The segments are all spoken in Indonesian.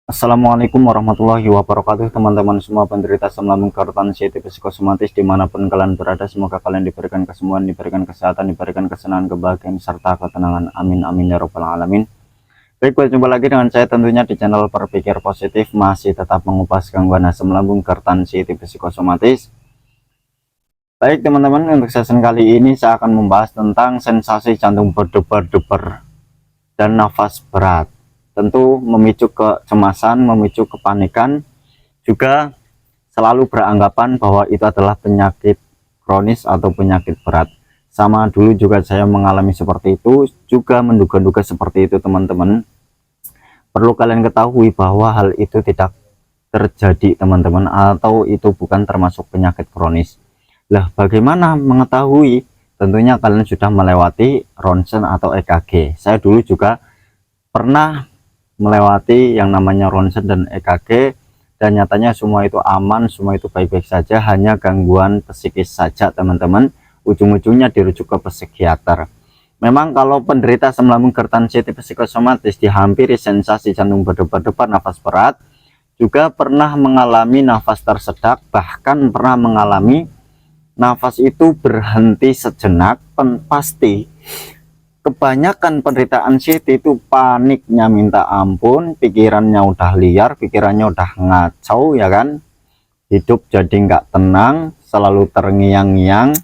Assalamualaikum warahmatullahi wabarakatuh, teman-teman semua penderita asam lambung, kerutan hipertensi, psikosomatis dimanapun kalian berada. Semoga kalian diberikan kesembuhan, diberikan kesehatan, diberikan kesenangan, kebahagiaan, serta ketenangan. Amin amin ya robbal alamin. Baik, berjumpa lagi dengan saya tentunya di channel Berpikir Positif, masih tetap mengupas gangguan asam lambung, kerutan hipertensi, psikosomatis. Baik teman-teman, untuk session kali ini saya akan membahas tentang sensasi jantung berdebar-debar dan nafas berat. Tentu memicu kecemasan, memicu kepanikan, juga selalu beranggapan bahwa itu adalah penyakit kronis atau penyakit berat. Sama dulu juga saya mengalami seperti itu, juga menduga-duga seperti itu teman-teman. Perlu kalian ketahui bahwa hal itu tidak terjadi teman-teman, atau itu bukan termasuk penyakit kronis. Lah bagaimana mengetahui? Tentunya kalian sudah melewati ronsen atau EKG. Saya dulu juga pernah melewati yang namanya ronsen dan EKG, dan nyatanya semua itu aman, semua itu baik-baik saja, hanya gangguan psikis saja teman-teman. Ujung-ujungnya dirujuk ke psikiater. Memang kalau penderita asam lambung, hipertensi, psikosomatis dihampiri sensasi jantung berdebar-debar, nafas berat, juga pernah mengalami nafas tersedak, bahkan pernah mengalami nafas itu berhenti sejenak. Pasti kebanyakan penderita anxiety itu paniknya minta ampun, pikirannya udah liar, pikirannya udah ngacau ya kan, hidup jadi nggak tenang, selalu terngiang-ngiang.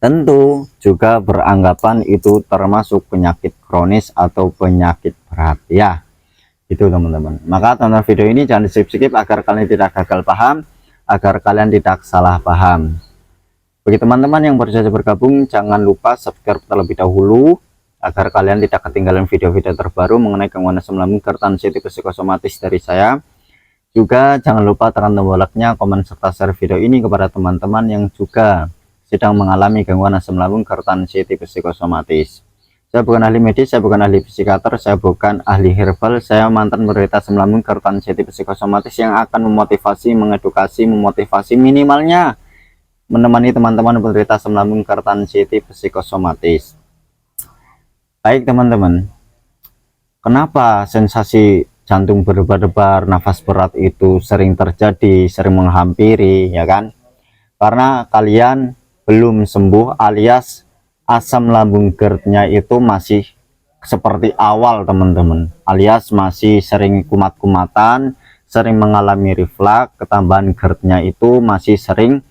Tentu juga beranggapan itu termasuk penyakit kronis atau penyakit berat ya, itu teman-teman. Maka tonton video ini jangan di skip-skip agar kalian tidak gagal paham, agar kalian tidak salah paham. Bagi teman-teman yang baru saja bergabung, jangan lupa subscribe terlebih dahulu agar kalian tidak ketinggalan video-video terbaru mengenai gangguan asam lambung, hipertensi, psikosomatis dari saya. Juga jangan lupa tekan tombol like-nya, komen, serta share video ini kepada teman-teman yang juga sedang mengalami gangguan asam lambung, hipertensi, psikosomatis. Saya bukan ahli medis, saya bukan ahli psikiater, saya bukan ahli herbal, saya mantan penderita asam lambung, hipertensi, psikosomatis yang akan memotivasi, mengedukasi, memotivasi minimalnya menemani teman-teman penderita asam lambung, hipertensi, psikosomatis. Baik teman-teman, kenapa sensasi jantung berdebar-debar, nafas berat itu sering terjadi, sering menghampiri ya kan? Karena kalian belum sembuh, alias asam lambung GERD-nya itu masih seperti awal teman-teman, alias masih sering kumat-kumatan, sering mengalami reflux, ketambahan GERD-nya itu masih sering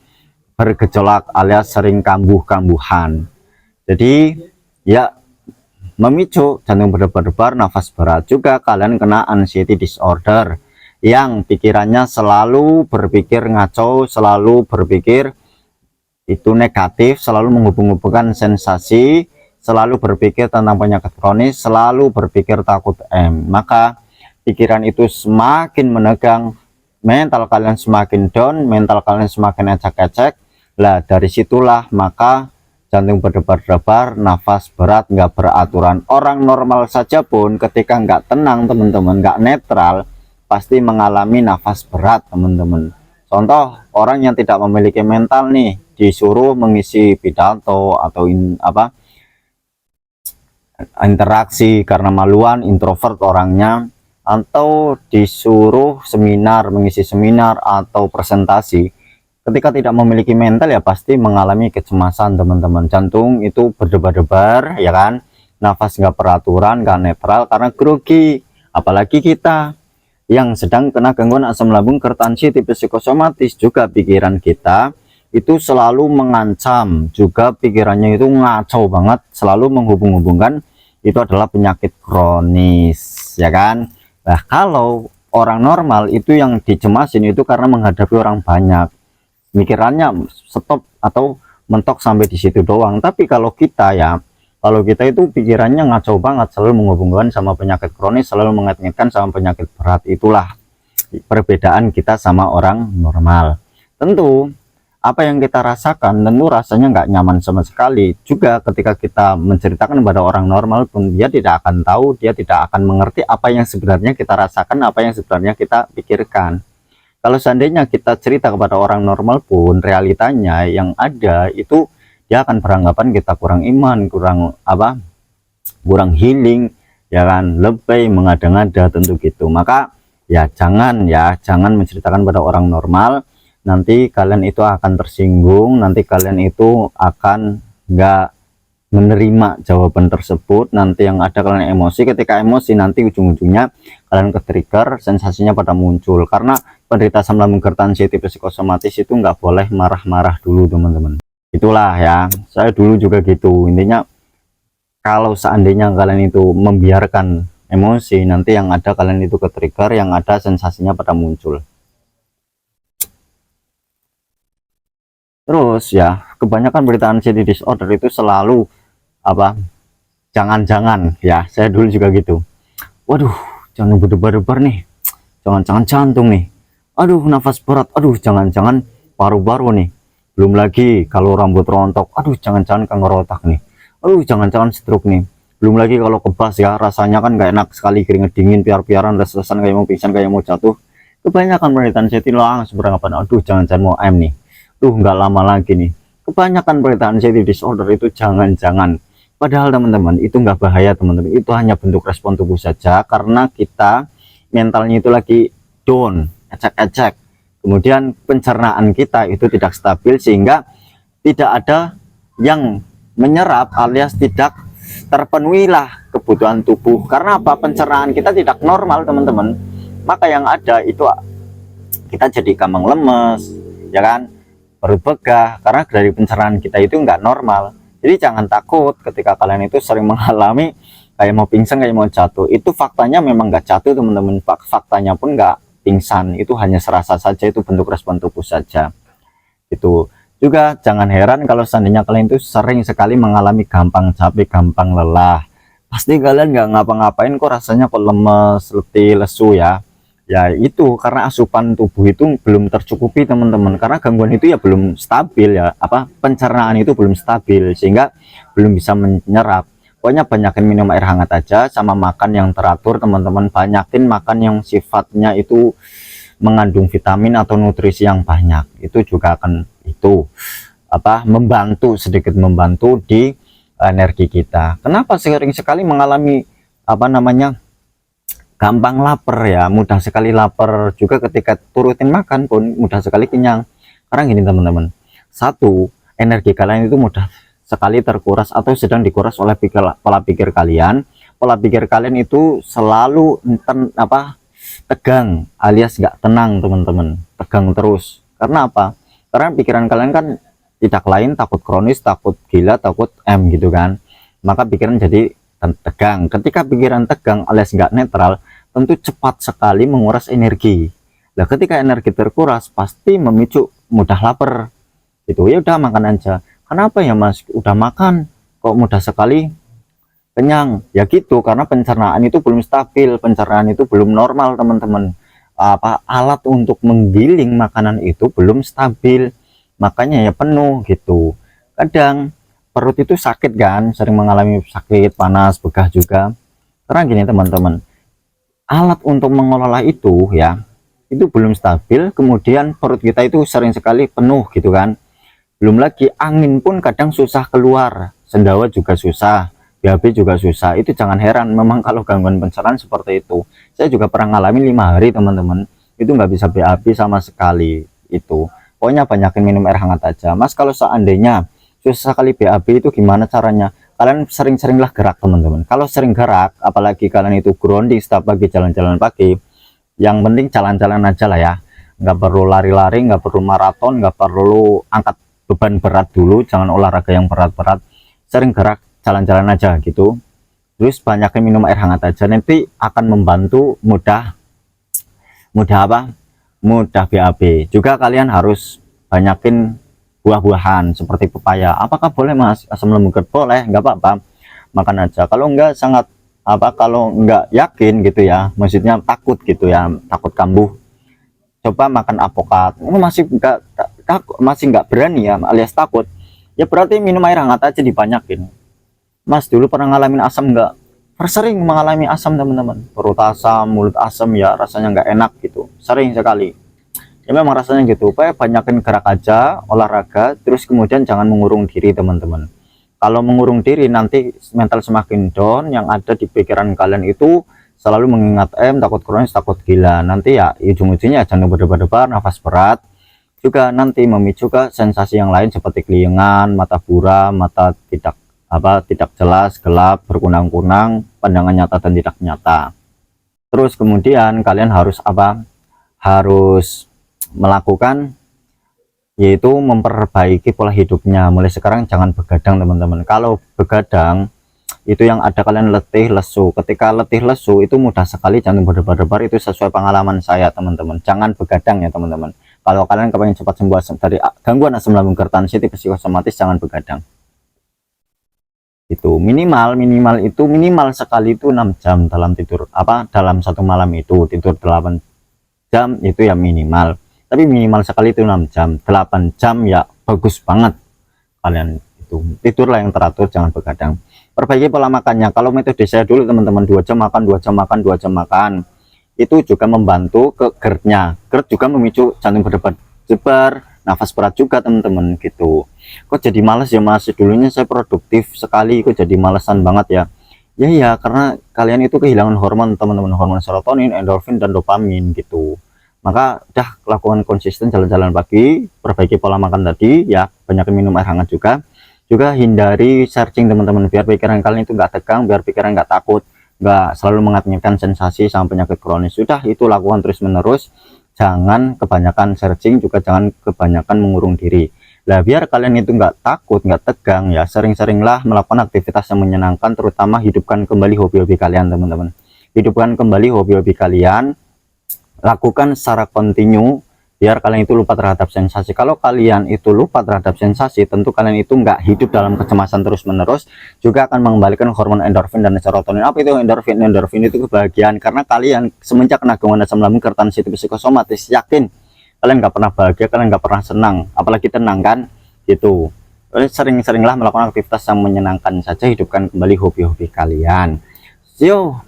bergejolak alias sering kambuh-kambuhan. Jadi ya memicu jantung berdebar-debar, nafas berat. Juga kalian kena anxiety disorder yang pikirannya selalu berpikir ngaco, selalu berpikir itu negatif, selalu menghubung-hubungkan sensasi, selalu berpikir tentang penyakit kronis, selalu berpikir takut maka pikiran itu semakin menegang, mental kalian semakin down, mental kalian semakin ecek-ecek. Lah dari situlah maka jantung berdebar-debar, nafas berat, nggak beraturan. Orang normal saja pun ketika nggak tenang teman-teman, nggak netral, pasti mengalami nafas berat teman-teman. Contoh, orang yang tidak memiliki mental nih disuruh mengisi pidato atau interaksi karena maluan, introvert orangnya, atau disuruh seminar, mengisi seminar atau presentasi, ketika tidak memiliki mental ya pasti mengalami kecemasan teman-teman. Jantung itu berdebar-debar ya kan, nafas nggak peraturan, nggak netral karena grogi. Apalagi kita yang sedang kena gangguan asam lambung, hipertensi, psikosomatis, juga pikiran kita itu selalu mengancam, juga pikirannya itu ngaco banget, selalu menghubung-hubungkan itu adalah penyakit kronis ya kan. Nah kalau orang normal itu yang dicemasin itu karena menghadapi orang banyak, mikirannya stop atau mentok sampai di situ doang. Tapi kalau kita itu pikirannya ngaco banget, selalu menghubungkan sama penyakit kronis, selalu mengait-ngaitkan sama penyakit berat. Itulah perbedaan kita sama orang normal. Tentu apa yang kita rasakan tentu rasanya nggak nyaman sama sekali. Juga ketika kita menceritakan kepada orang normal pun dia tidak akan tahu, dia tidak akan mengerti apa yang sebenarnya kita rasakan, apa yang sebenarnya kita pikirkan. Kalau seandainya kita cerita kepada orang normal pun, realitanya yang ada itu dia akan beranggapan kita kurang iman, kurang healing ya kan, lebay, mengada-ngada, tentu gitu. Maka Ya jangan menceritakan pada orang normal, nanti kalian itu akan tersinggung, nanti kalian itu akan nggak menerima jawaban tersebut, nanti yang ada kalian emosi. Ketika emosi nanti ujung-ujungnya kalian ke trigger, sensasinya pada muncul. Karena penderita asam lambung gertahan sensitif psikosomatis itu nggak boleh marah-marah dulu teman-teman. Itulah ya, saya dulu juga gitu. Intinya kalau seandainya kalian itu membiarkan emosi, nanti yang ada kalian itu ke trigger, yang ada sensasinya pada muncul. Terus ya, kebanyakan berita anxiety disorder itu selalu apa, jangan-jangan ya, saya dulu juga gitu. Waduh, jangan berdebar-debar nih, jangan-jangan jantung nih, aduh nafas berat, aduh jangan-jangan paru-paru nih, belum lagi kalau rambut rontok, aduh jangan-jangan kanker otak nih, aduh jangan-jangan stroke nih, belum lagi kalau kebas ya, rasanya kan gak enak sekali, keringet dingin, piar-piaran, res-resan, kayak mau pingsan, kayak mau jatuh. Kebanyakan penderita anxiety langsung beranggapan, aduh jangan-jangan mau M nih, tuh nggak lama lagi nih. Kebanyakan penderita anxiety disorder itu jangan-jangan, padahal teman-teman itu nggak bahaya teman-teman, itu hanya bentuk respon tubuh saja karena kita mentalnya itu lagi down, ecek-ecek, kemudian pencernaan kita itu tidak stabil sehingga tidak ada yang menyerap alias tidak terpenuhilah kebutuhan tubuh. Karena apa? Pencernaan kita tidak normal teman-teman, maka yang ada itu kita jadi gampang lemes ya kan, perut begah, karena dari pencernaan kita itu nggak normal. Jadi jangan takut ketika kalian itu sering mengalami kayak mau pingsan, kayak mau jatuh. Itu faktanya memang nggak jatuh teman-teman, faktanya pun nggak pingsan, itu hanya serasa saja, itu bentuk respon tubuh saja. Itu juga jangan heran kalau seandainya kalian itu sering sekali mengalami gampang capek, gampang lelah. Pasti kalian nggak ngapa-ngapain kok rasanya kok lemes, letih, lesu ya. Ya itu karena asupan tubuh itu belum tercukupi teman-teman, karena gangguan itu ya belum stabil ya, apa, pencernaan itu belum stabil sehingga belum bisa menyerap. Pokoknya banyakin minum air hangat aja, sama makan yang teratur teman-teman, banyakin makan yang sifatnya itu mengandung vitamin atau nutrisi yang banyak, itu juga akan itu apa, membantu, sedikit membantu di energi kita. Kenapa sering sekali mengalami apa namanya, gampang lapar ya, mudah sekali lapar, juga ketika turutin makan pun mudah sekali kenyang. Karena gini teman-teman, satu, energi kalian itu mudah sekali terkuras atau sedang dikuras oleh pola pikir kalian. Pola pikir kalian itu selalu tegang alias nggak tenang teman-teman, tegang terus. Karena apa? Karena pikiran kalian kan tidak lain takut kronis, takut gila, takut M gitu kan, maka pikiran jadi tegang. Ketika pikiran tegang alias nggak netral, tentu cepat sekali menguras energi. Nah ketika energi terkuras pasti memicu mudah lapar. Itu ya udah makan aja. Kenapa ya mas, udah makan kok mudah sekali kenyang? Ya gitu, karena pencernaan itu belum stabil, pencernaan itu belum normal teman-teman. Apa, alat untuk menggiling makanan itu belum stabil, makanya ya penuh gitu. Kadang perut itu sakit kan, sering mengalami sakit, panas, begah juga. Karena gini teman-teman, alat untuk mengelola itu ya, itu belum stabil, kemudian perut kita itu sering sekali penuh gitu kan. Belum lagi angin pun kadang susah keluar, sendawa juga susah, BAB juga susah. Itu jangan heran memang kalau gangguan pencernaan seperti itu. Saya juga pernah ngalamin 5 hari teman-teman, itu nggak bisa BAB sama sekali. Itu pokoknya banyakin minum air hangat aja. Mas kalau seandainya susah sekali BAB itu gimana caranya? Kalian sering-seringlah gerak teman-teman. Kalau sering gerak, apalagi kalian itu grounding setiap pagi, jalan-jalan pagi, yang penting jalan-jalan aja lah ya, nggak perlu lari-lari, nggak perlu maraton, nggak perlu angkat beban berat dulu, jangan olahraga yang berat-berat, sering gerak, jalan-jalan aja gitu. Terus banyakin minum air hangat aja, nanti akan membantu mudah mudah BAB. Juga kalian harus banyakin buah-buahan seperti pepaya. Apakah boleh mas? Asam lambung boleh, nggak apa-apa, makan aja. Kalau enggak sangat kalau enggak yakin gitu ya, maksudnya takut gitu ya, takut kambuh, coba makan apokat. Masih nggak berani ya alias takut, ya berarti minum air hangat aja dibanyakin. Mas dulu pernah ngalamin asam nggak? Sering mengalami asam teman-teman, perut asam, mulut asam ya, rasanya nggak enak gitu, sering sekali ya, memang rasanya gitu. Supaya banyakin gerak aja, olahraga, terus kemudian jangan mengurung diri teman-teman. Kalau mengurung diri nanti mental semakin down, yang ada di pikiran kalian itu selalu mengingat takut kronis, takut gila. Nanti ya ujung-ujungnya jantung berdebar-debar, nafas berat, juga nanti memicu ke sensasi yang lain seperti keliengan, mata buram, mata tidak jelas, gelap, berkunang-kunang, pandangan nyata dan tidak nyata. Terus kemudian kalian harus harus melakukan, yaitu memperbaiki pola hidupnya. Mulai sekarang jangan begadang teman-teman. Kalau begadang itu yang ada kalian letih lesu. Ketika letih lesu itu mudah sekali jantung berdebar-debar. Itu sesuai pengalaman saya teman-teman. Jangan begadang ya teman-teman. Kalau kalian kepengen cepat sembuh dari gangguan asam lambung gerd sensitif psikosomatis, jangan begadang. Itu minimal sekali itu 6 jam dalam tidur, dalam satu malam itu tidur 8 jam itu ya minimal. Tapi minimal sekali itu 6 jam, 8 jam ya bagus banget. Kalian itu tidurlah yang teratur, jangan begadang. Perbaiki pola makannya. Kalau metode saya dulu teman-teman, 2 jam makan, 2 jam makan, 2 jam makan, itu juga membantu ke GERD-nya. GERD juga memicu jantung berdebar-debar, nafas berat juga teman-teman gitu. Kok jadi males ya mas? Dulunya saya produktif sekali, kok jadi malesan banget ya. Ya karena kalian itu kehilangan hormon teman-teman, hormon serotonin, endorfin dan dopamin gitu. Maka udah lakukan konsisten jalan-jalan pagi, perbaiki pola makan tadi ya, banyakin minum air hangat juga hindari searching teman-teman, biar pikiran kalian itu nggak tegang, biar pikiran nggak takut, nggak selalu mengingatkan sensasi sama penyakit kronis. Sudah itu lakukan terus menerus, jangan kebanyakan searching, juga jangan kebanyakan mengurung diri. Lah biar kalian itu nggak takut, nggak tegang ya, sering-seringlah melakukan aktivitas yang menyenangkan, terutama hidupkan kembali hobi-hobi kalian teman-teman. Hidupkan kembali hobi-hobi kalian, lakukan secara kontinu biar kalian itu lupa terhadap sensasi. Kalau kalian itu lupa terhadap sensasi, tentu kalian itu nggak hidup dalam kecemasan terus menerus, juga akan mengembalikan hormon endorfin dan serotonin. Apa itu endorfin? Endorfin itu kebahagiaan, karena kalian semenjak kena gangguan asam lambung gerd sensitif psikosomatis, yakin kalian nggak pernah bahagia, kalian nggak pernah senang, apalagi tenang kan gitu. Sering-seringlah melakukan aktivitas yang menyenangkan saja, hidupkan kembali hobi-hobi kalian.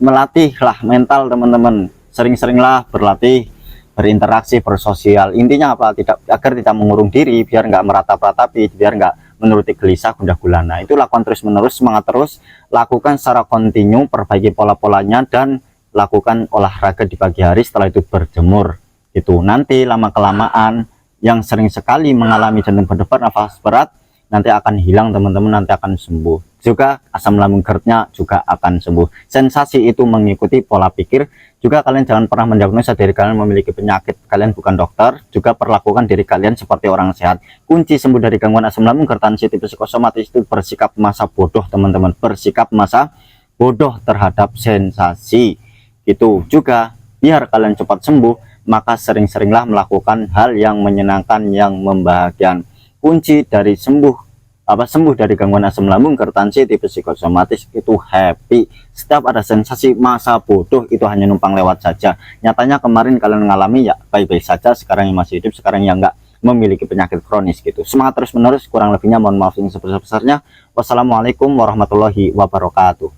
Melatihlah mental teman-teman, sering-seringlah berlatih, berinteraksi, bersosial. Intinya apa? Agar tidak mengurung diri, biar nggak meratap-ratapi, biar nggak menuruti gelisah, gundah gulana. Itu lakukan terus menerus, semangat terus, lakukan secara kontinu, perbaiki pola-polanya, dan lakukan olahraga di pagi hari, setelah itu berjemur. Itu nanti lama kelamaan yang sering sekali mengalami jantung berdebar, nafas berat, nanti akan hilang teman-teman, nanti akan sembuh. Juga asam lambung GERD-nya juga akan sembuh. Sensasi itu mengikuti pola pikir. Juga kalian jangan pernah mendiagnosa diri kalian memiliki penyakit, kalian bukan dokter. Juga perlakukan diri kalian seperti orang sehat. Kunci sembuh dari gangguan asam lambung GERD sensitif psikosomatis itu bersikap masa bodoh teman-teman, bersikap masa bodoh terhadap sensasi. Itu juga biar kalian cepat sembuh, maka sering-seringlah melakukan hal yang menyenangkan, yang membahagiakan. Kunci dari sembuh dari gangguan asam lambung gerd sensitif psikosomatis itu happy. Setiap ada sensasi masa bodoh itu hanya numpang lewat saja. Nyatanya kemarin kalian mengalami ya baik-baik saja, sekarang yang masih hidup, sekarang yang enggak memiliki penyakit kronis gitu. Semangat terus menerus, kurang lebihnya mohon maaf yang sebesar-besarnya. Wassalamualaikum warahmatullahi wabarakatuh.